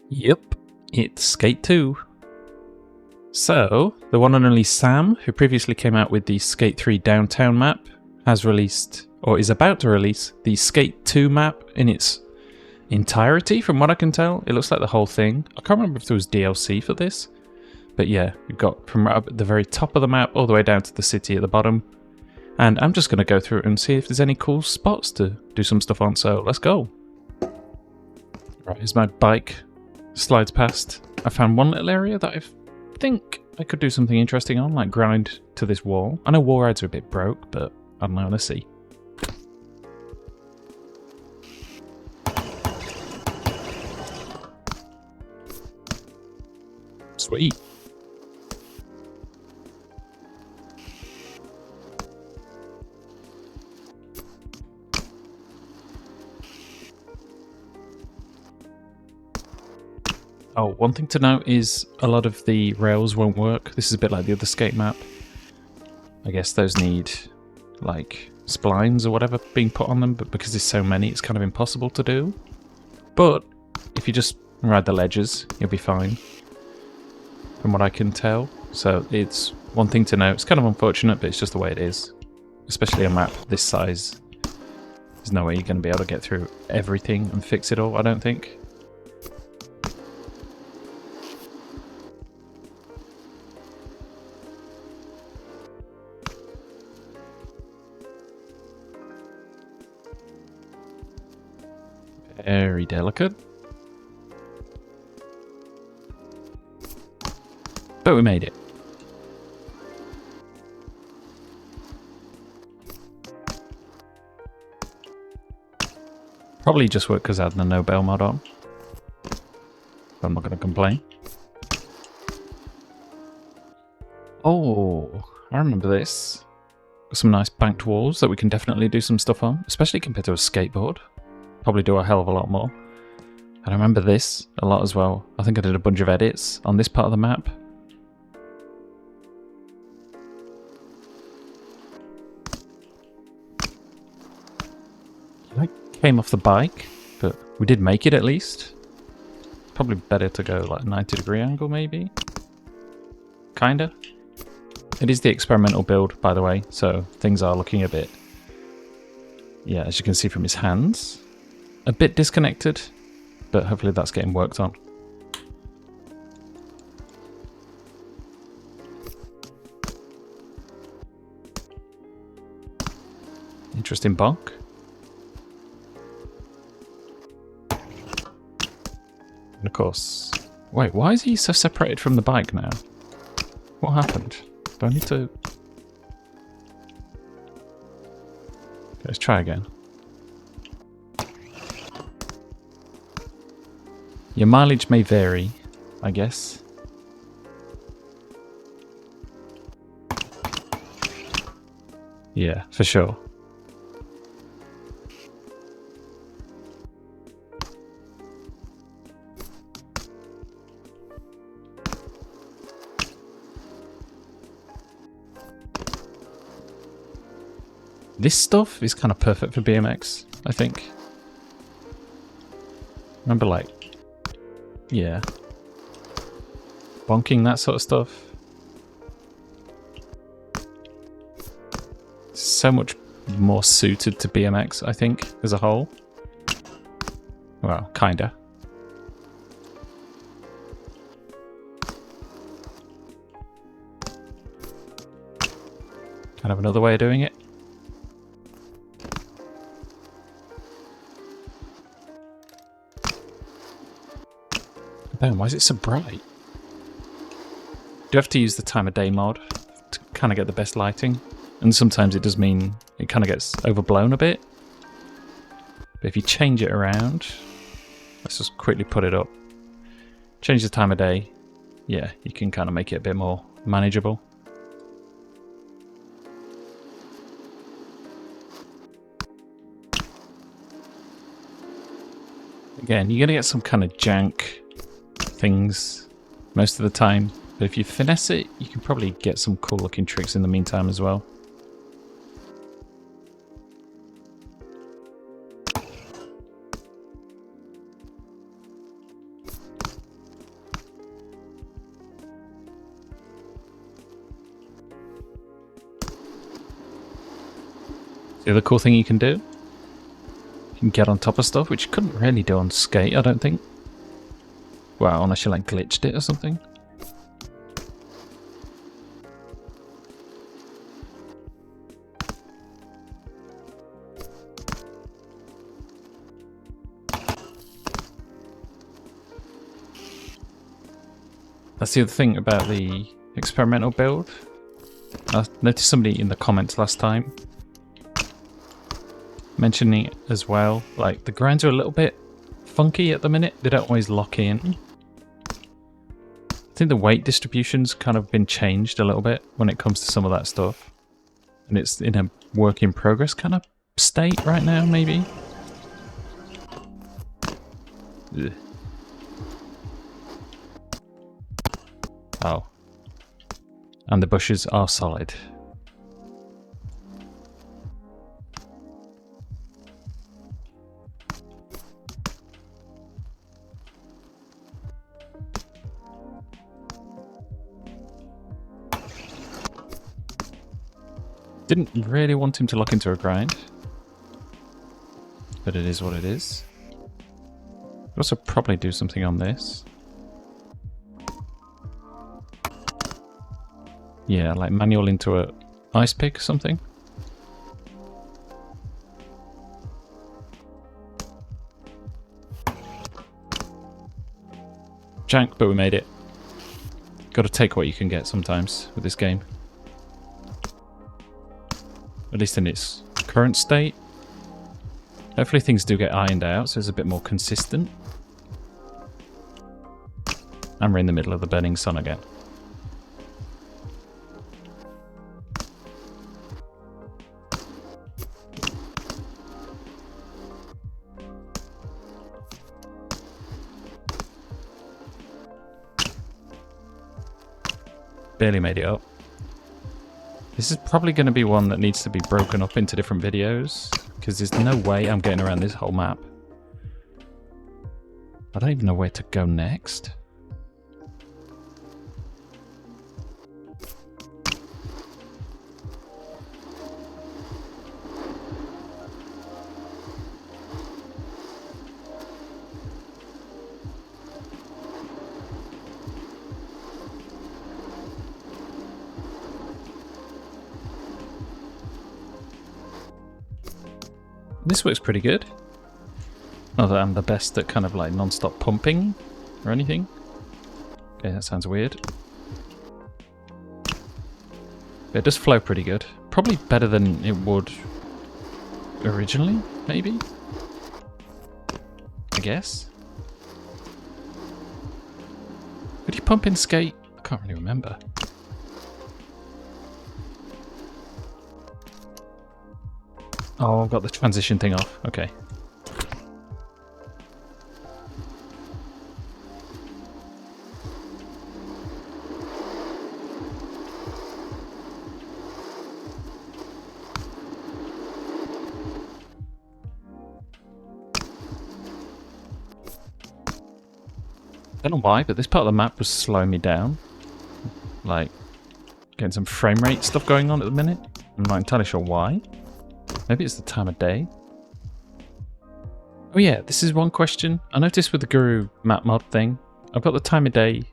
Yep, it's Skate 2. So, the one and only Sam, who previously came out with the Skate 3 Downtown map, has released, or is about to release, the Skate 2 map in its entirety, from what I can tell. It looks like the whole thing. I can't remember if there was DLC for this, but yeah, we've got from right up at the very top of the map all the way down to the city at the bottom. And I'm just going to go through it and see if there's any cool spots to do some stuff on, so let's go. Right, here's my bike. Slides past. I found one little area that I think I could do something interesting on, like grind to this wall. I know wall rides are a bit broke, but I don't know, let's see. Sweet. Oh, one thing to note is a lot of the rails won't work. This is a bit like the other skate map. I guess those need, like, splines or whatever being put on them, but because there's so many, it's kind of impossible to do. But if you just ride the ledges, you'll be fine, from what I can tell. So it's one thing to note. It's kind of unfortunate, but it's just the way it is. Especially a map this size. There's no way you're going to be able to get through everything and fix it all, I don't think. Very delicate. But we made it. Probably just worked because I had the no bail mod on. I'm not going to complain. Oh, I remember this. Got some nice banked walls that we can definitely do some stuff on, especially compared to a skateboard. Probably do a hell of a lot more. And I remember this a lot as well. I think I did a bunch of edits on this part of the map. I came off the bike, but we did make it at least. Probably better to go like 90-degree angle maybe. Kinda. It is the experimental build, by the way, so things are looking a bit, yeah, as you can see from his hands, a bit disconnected, but hopefully that's getting worked on. Interesting bonk. And of course... Wait, why is he so separated from the bike now? What happened? Do I need to... Okay, let's try again. Your mileage may vary, I guess. Yeah, for sure. This stuff is kind of perfect for BMX, I think. Remember, like, yeah, bonking, that sort of stuff. So much more suited to BMX, I think, as a whole. Well, kinda. Kind of another way of doing it. Damn, why is it so bright? Do you have to use the time of day mod to kind of get the best lighting? And sometimes it does mean it kind of gets overblown a bit. But if you change it around, let's just quickly put it up. Change the time of day. Yeah, you can kind of make it a bit more manageable. Again, you're going to get some kind of jank things most of the time, but if you finesse it, you can probably get some cool looking tricks in the meantime as well. The other cool thing you can do, you can get on top of stuff, which you couldn't really do on skate, I don't think. Well, unless you like glitched it or something. That's the other thing about the experimental build. I noticed somebody in the comments last time mentioning it as well. Like, the grinds are a little bit funky at the minute. They don't always lock in. I think the weight distribution's kind of been changed a little bit when it comes to some of that stuff. And it's in a work in progress kind of state right now, maybe. Ugh. Oh. And the bushes are solid. Didn't really want him to lock into a grind, but it is what it is. Could also probably do something on this. Yeah, like manual into a ice pick or something. Jank, but we made it. Gotta take what you can get sometimes with this game. At least in its current state. Hopefully things do get ironed out so it's a bit more consistent. And we're in the middle of the burning sun again. Barely made it up. This is probably going to be one that needs to be broken up into different videos, because there's no way I'm getting around this whole map. I don't even know where to go next. This works pretty good. Not that I'm the best at kind of like non-stop pumping or anything. Okay, that sounds weird. But it does flow pretty good. Probably better than it would originally, maybe? I guess. Could you pump in skate? I can't really remember. Oh, I've got the transition thing off. Okay. Don't know why, but this part of the map was slowing me down. Like, getting some frame rate stuff going on at the minute. I'm not entirely sure why. Maybe it's the time of day. Oh yeah, this is one question. I noticed with the Guru map mod thing, I've got the time of day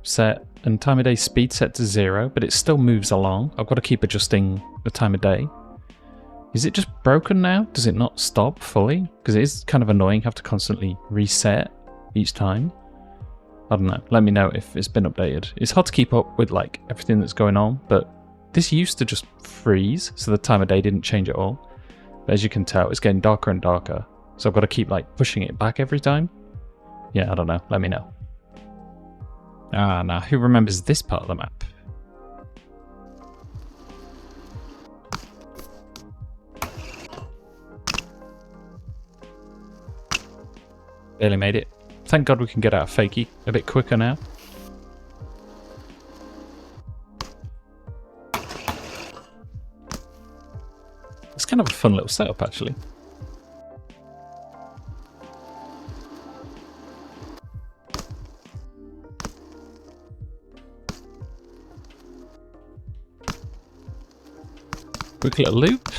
set and time of day speed set to 0, but it still moves along. I've got to keep adjusting the time of day. Is it just broken now? Does it not stop fully? Because it is kind of annoying, have to constantly reset each time. I don't know. Let me know if it's been updated. It's hard to keep up with like everything that's going on, but this used to just freeze, so the time of day didn't change at all. But as you can tell, it's getting darker and darker. So I've got to keep like pushing it back every time. Yeah, I don't know. Let me know. Ah, now who remembers this part of the map? Barely made it. Thank God we can get out of Fakey a bit quicker now. It's kind of a fun little setup, actually. Quick little loop.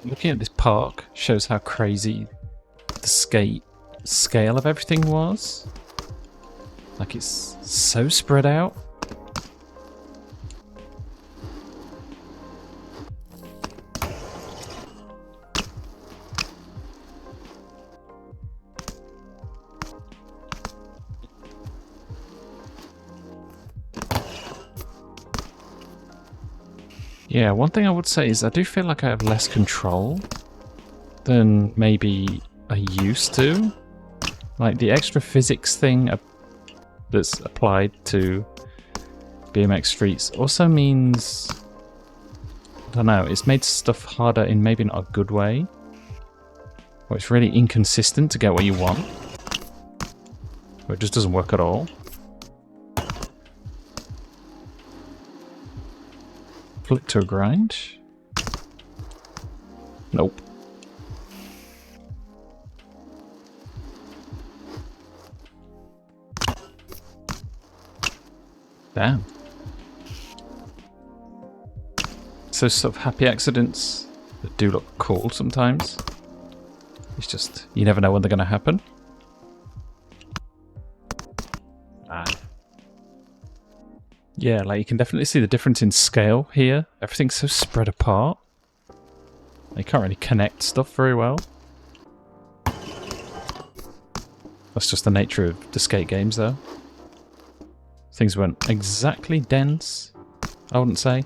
Looking at this park shows how crazy the scale of everything was. Like, it's so spread out. Yeah, one thing I would say is I do feel like I have less control than maybe I used to. Like, the extra physics thing that's applied to BMX Streets also means, I don't know, it's made stuff harder in maybe not a good way. Or it's really inconsistent to get what you want. Or it just doesn't work at all. Flip to a grind? Nope. Damn. So sort of happy accidents that do look cool sometimes. It's just, you never know when they're going to happen. Yeah, like you can definitely see the difference in scale here. Everything's so spread apart. You can't really connect stuff very well. That's just the nature of the skate games though. Things weren't exactly dense, I wouldn't say.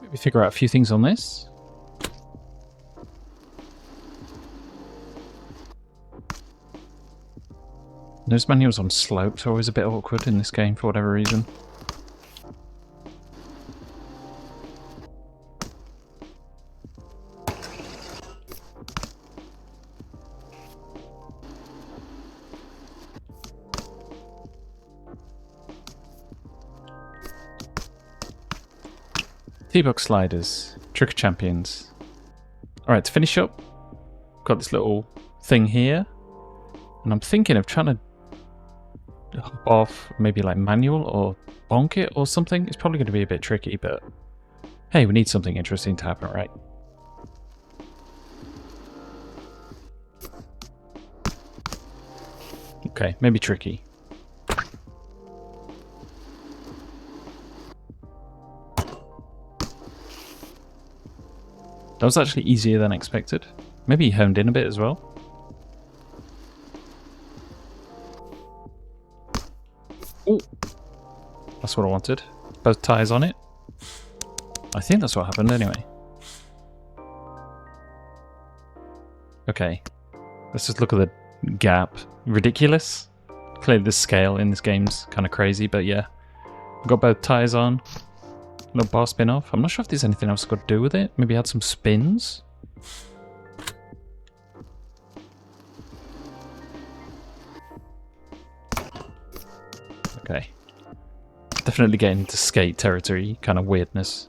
Maybe figure out a few things on this. Those manuals on slopes are always a bit awkward in this game for whatever reason. T-box sliders, trick champions. Alright, to finish up, got this little thing here, and I'm thinking of trying to hop off, maybe like manual or bonk it or something. It's probably going to be a bit tricky, but hey, we need something interesting to happen, right? Okay, maybe tricky. That was actually easier than expected. Maybe he honed in a bit as well. Ooh. That's what I wanted. Both tires on it. I think that's what happened anyway. Okay. Let's just look at the gap. Ridiculous. Clearly the scale in this game's kind of crazy, but yeah. I've got both tires on. Little bar spin off. I'm not sure if there's anything else I've got to do with it. Maybe add some spins. Okay. Definitely getting into skate territory, kind of weirdness.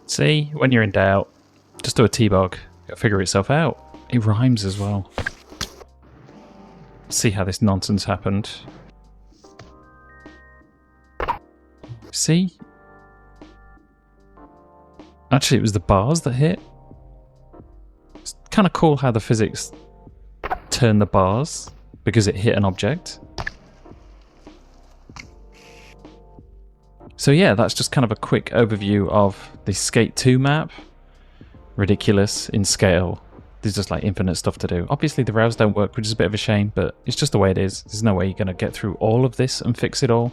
See, when you're in doubt, just do a T-bog. It'll figure itself out. It rhymes as well. See how this nonsense happened. See? Actually, it was the bars that hit. It's kind of cool how the physics turn the bars because it hit an object. So yeah, that's just kind of a quick overview of the Skate 2 map. Ridiculous in scale. There's just like infinite stuff to do. Obviously the rails don't work, which is a bit of a shame, but it's just the way it is. There's no way you're going to get through all of this and fix it all.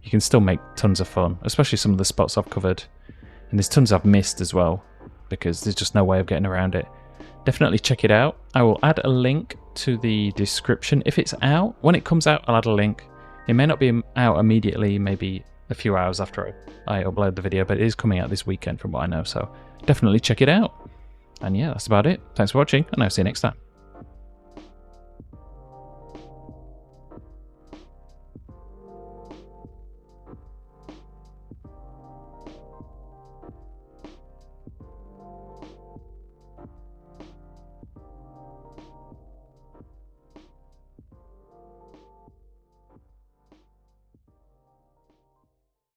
You can still make tons of fun, especially some of the spots I've covered. And there's tons I've missed as well, because there's just no way of getting around it. Definitely check it out. I will add a link to the description. If it's out, when it comes out, I'll add a link. It may not be out immediately, maybe a few hours after I upload the video, but it is coming out this weekend from what I know, so definitely check it out. And yeah, that's about it. Thanks for watching, and I'll see you next time.